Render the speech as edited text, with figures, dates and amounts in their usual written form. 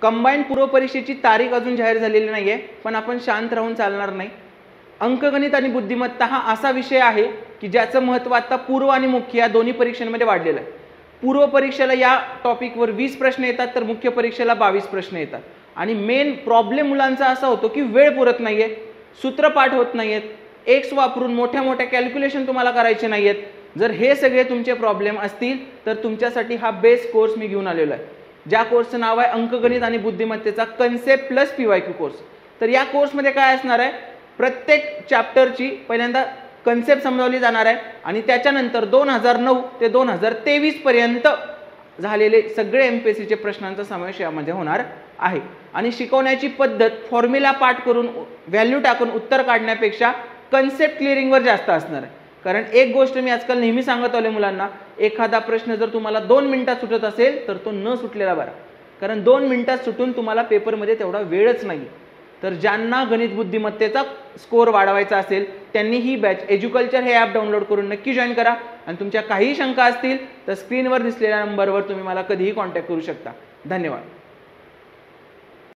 Combined पूर्व परीक्षेची तारीख अजून जाहीर झालेली नाहीये, पण आपण शांत राहून चालणार नाही। अंकगणित आणि बुद्धिमत्ता हा असा विषय आहे की ज्याचं महत्त्व आता पूर्व आणि मुख्य या दोन्ही परीक्षांमध्ये वाढलेलं आहे। पूर्व परीक्षेला या टॉपिकवर 20 प्रश्न येतात, तर मुख्य परीक्षेला 22 प्रश्न येतात। आणि मेन प्रॉब्लेम मुलांचा असा होतो की वेळ पुरत नाहीये, सूत्रपाठ होत नाहीयेत, एक्स वापरून मोठ्या मोठ्या कॅल्क्युलेशन तुम्हाला करायचे नाहीयेत। जर हे सगळे तुमचे प्रॉब्लेम असतील तर तुमच्यासाठी हा बेस्ट कोर्स मी घेऊन आलेलो आहे, ज्या कोर्सचं नाव आहे अंकगणित आणि बुद्धिमत्तेचा कन्सेप्ट प्लस PYQ कोर्स। तर या कोर्समध्ये काय असणार आहे, प्रत्येक चॅप्टरची पहिल्यांदा कन्सेप्ट समजावली जाणार आहे आणि त्याच्यानंतर 2009 ते 2023 पर्यंत झालेले सगळे MPSC चे प्रश्नांचा समावेश यामध्ये होणार आहे। आणि शिकवण्याची पद्धत फॉर्म्युला पाठ करून व्हॅल्यू टाकून उत्तर काढण्यापेक्षा कन्सेप्ट क्लिअरिंगवर जास्त असणार आहे। कारण एक गोष्ट मी आजकाल नेहमी सांगत आलोय मुलांना, एखादा प्रश्न जर तुम्हाला 2 मिनिटात सुटत असेल तर तो न सुटलेला बरा, कारण 2 मिनिटात सुटून तुम्हाला पेपरमध्ये तेवढा वेळच नाही। तर ज्यांना गणित बुद्धिमत्तेचा स्कोअर वाढवायचा असेल त्यांनी ही बॅच एज्युकल्चर हे ॲप डाउनलोड करून नक्की जॉईन करा। आणि तुमच्या काही शंका असतील तर स्क्रीनवर दिसलेल्या नंबरवर तुम्ही मला कधीही कॉन्टॅक्ट करू शकता। धन्यवाद।